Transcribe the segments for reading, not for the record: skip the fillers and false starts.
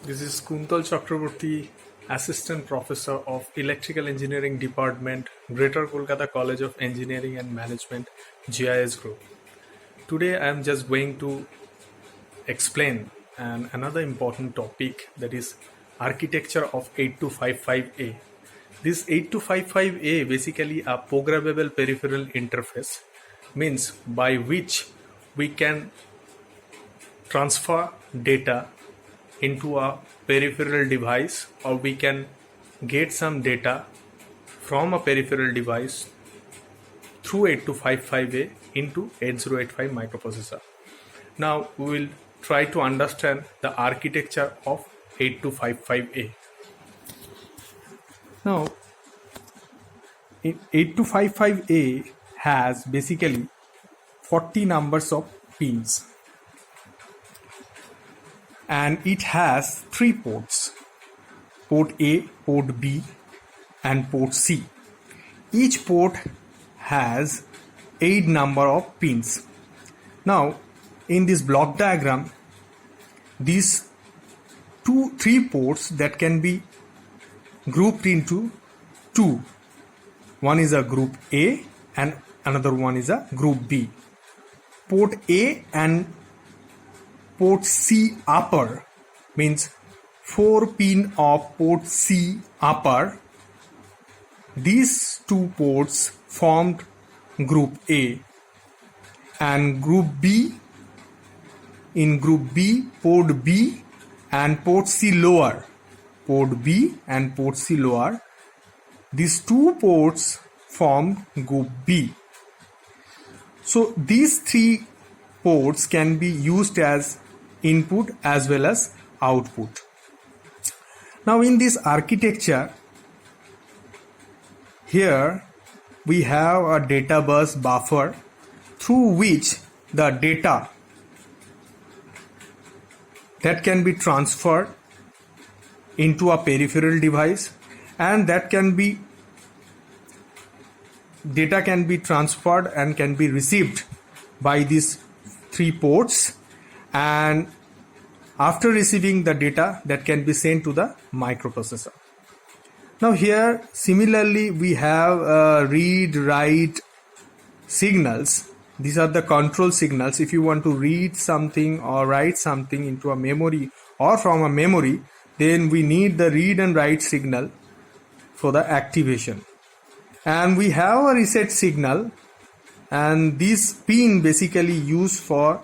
This is Kuntal Chakraborty, Assistant Professor of Electrical Engineering Department, Greater Kolkata College of Engineering and Management, GIS Group. Today I am just going to explain another important topic, that is architecture of 8255A. This 8255A basically a programmable peripheral interface, means by which we can transfer data into a peripheral device, or we can get some data from a peripheral device through 8255A into 8085 microprocessor. Now we will try to understand the architecture of 8255A. Now 8255A has basically 40 numbers of pins, and it has 3 ports: port A, port B, and port C. Each port has 8 number of pins. Now in this block diagram, these 3 ports that can be grouped into 2. One is a group A and another one is a group B. Port A and port C upper means 4 pin of port C upper. These 2 ports formed group A, and group B, in group B, port B and port C lower, port B and port C lower, these 2 ports formed group B. So these 3 ports can be used as input as well as output. Now in this architecture, here we have a data bus buffer through which the data that can be transferred into a peripheral device, and that can be data can be transferred and can be received by these 3 ports, and after receiving the data, that can be sent to the microprocessor. Now here similarly we have read write signals. These are the control signals. If you want to read something or write something into a memory or from a memory, then we need the read and write signal for the activation. And we have a reset signal, and this pin basically used for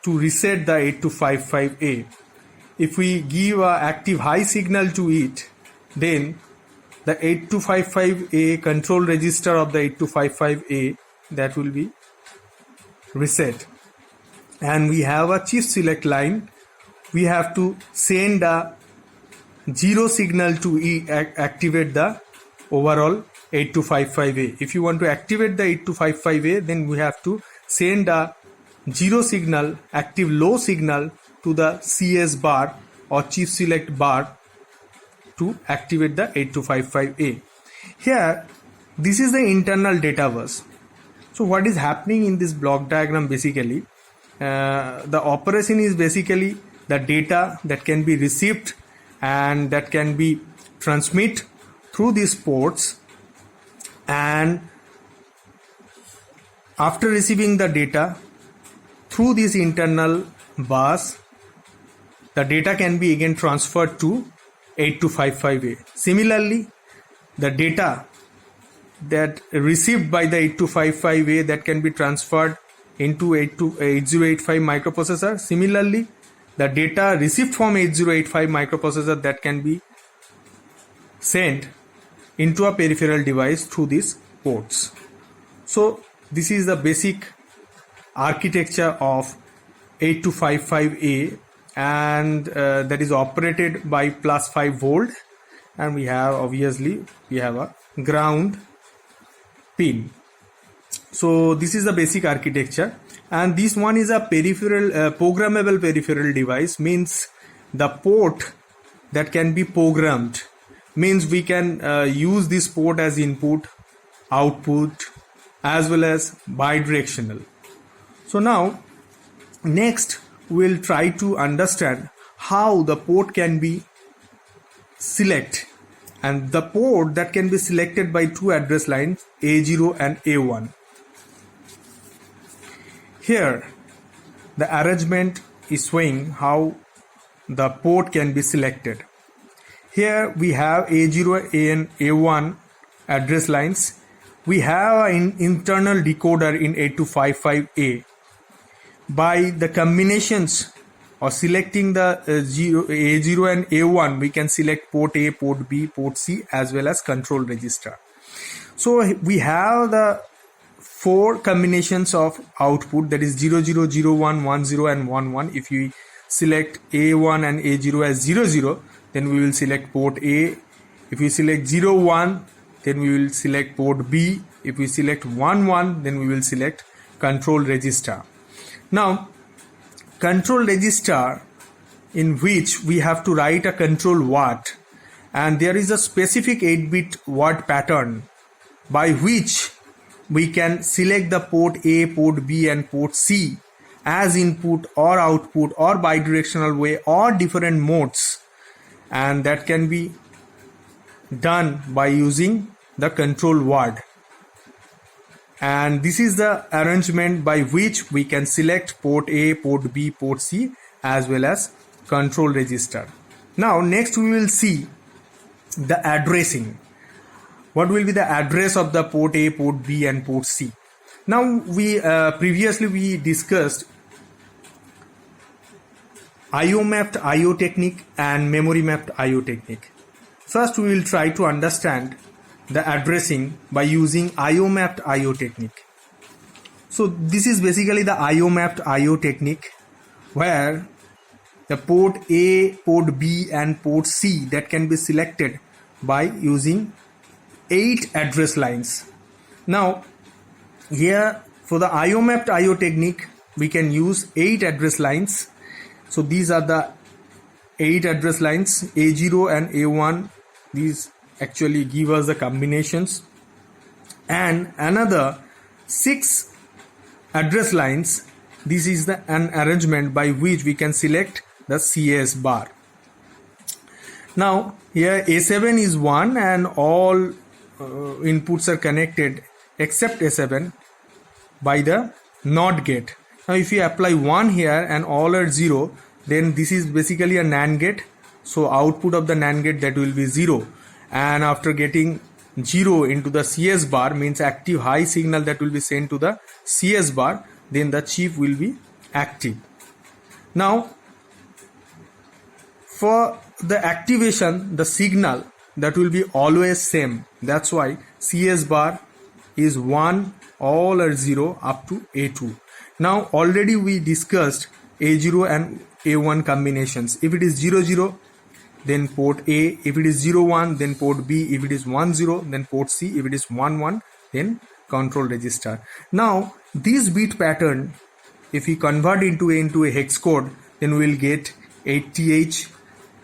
to reset the 8255A. If we give a active high signal to it, then the 8255A control register of the 8255A that will be reset. And we have a chip select line. We have to send a 0 signal to activate the overall 8255A. If you want to activate the 8255A, then we have to send a 0 signal, active low signal, to the CS bar or chip select bar to activate the 8255A. Here this is the internal data bus. So what is happening in this block diagram, basically the operation is basically the data that can be received and that can be transmit through these ports, and after receiving the data through this internal bus, the data can be again transferred to 8255A. Similarly, the data that received by the 8255A that can be transferred into 8085 microprocessor. Similarly, the data received from 8085 microprocessor that can be sent into a peripheral device through these ports. So this is the basic architecture of 8255A, and that is operated by +5 volt, and we have a ground pin. So this is the basic architecture, and this one is a peripheral programmable peripheral device, means the port that can be programmed, means we can use this port as input, output, as well as bidirectional. So now next we'll try to understand how the port can be selected, and the port that can be selected by two address lines A0 and A1. Here the arrangement is showing how the port can be selected. Here we have A0 and A1 address lines. We have an internal decoder in 8255A. By the combinations or selecting the A0 and A1, we can select port A, port B, port C, as well as control register. So we have the four combinations of output, that is 00, 01, 10 and 11. If we select A1 and A0 as 00, then we will select port A. If we select 01, then we will select port B. If we select 11, then we will select control register. Now, control register, in which we have to write a control word, and there is a specific 8-bit word pattern by which we can select the port A, port B and port C as input or output or bidirectional way or different modes, and that can be done by using the control word. And this is the arrangement by which we can select port A, port B, port C as well as control register. Now next we will see the addressing. What will be the address of the port A, port B and port C? Now we previously we discussed IO mapped IO technique and memory mapped IO technique. First we will try to understand the addressing by using IO mapped IO technique. So this is basically the IO mapped IO technique, where the port A, port B and port C that can be selected by using 8 address lines. Now here for the IO mapped IO technique we can use 8 address lines. So these are the 8 address lines, A0 and A1. These actually give us the combinations, and another 6 address lines. This is an arrangement by which we can select the CS bar. Now here A7 is 1 and all inputs are connected except A7 by the NOT gate. Now if you apply 1 here and all are 0, then this is basically a NAND gate. So output of the NAND gate, that will be 0. And after getting 0 into the CS bar, means active high signal that will be sent to the CS bar, then the chip will be active. Now for the activation, the signal that will be always same. That's why CS bar is 1, all are 0 up to A2. Now already we discussed A0 and A1 combinations. If it is 00, then port A. If it is 01, then port B. If it is 10, then port C. If it is 11, then control register. Now this bit pattern, if we convert into a hex code, then we will get 80H.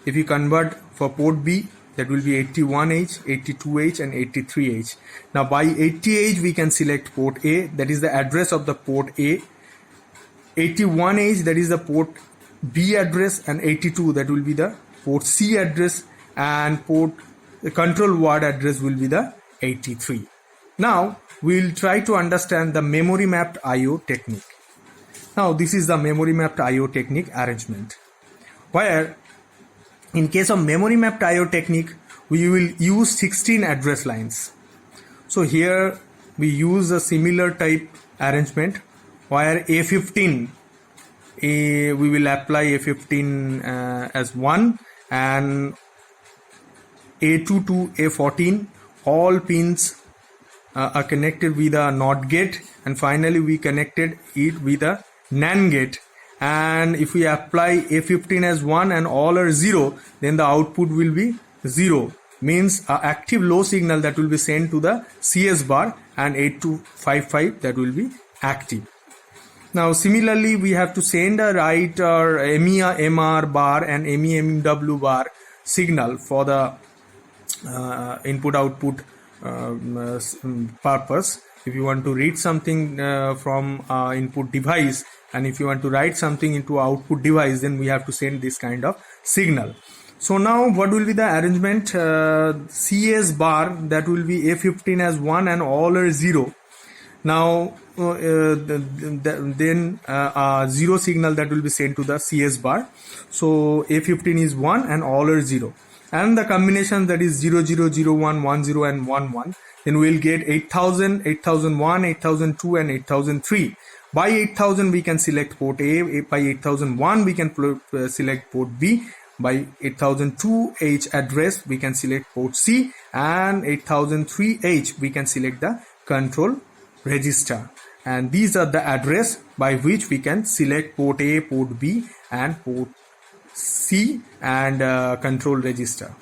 If you convert for port B, that will be 81H, 82H and 83H. Now by 80H we can select port A, that is the address of the port A. 81H, that is the port B address, and 82, that will be the port C address, and the control word address will be the 83. Now we will try to understand the memory mapped IO technique. Now this is the memory mapped IO technique arrangement, where in case of memory mapped IO technique we will use 16 address lines. So here we use a similar type arrangement, where A15 we will apply A15 as 1, and A2 to A14 all pins are connected with a NOT gate, and finally we connected it with a NAND gate. And if we apply A15 as 1 and all are 0, then the output will be 0, means active low signal that will be sent to the CS bar, and 8255 that will be active. Now similarly we have to send a write or MEMR bar and MEMW bar signal for the input output purpose, if you want to read something from input device, and if you want to write something into output device, then we have to send this kind of signal. So now what will be the arrangement? CS bar, that will be A15 as 1 and all are 0. Now then 0 signal that will be sent to the CS bar. So A15 is 1 and all are 0, and the combination that is 0 0 0 1 1 0 and 1 1, then we will get 8000, 8001, 8002 and 8003. By 8000 we can select port A, by 8001 we can select port B, by 8002H address we can select port C, and 8003H we can select the control register. And these are the address by which we can select port A, port B and port C and control register.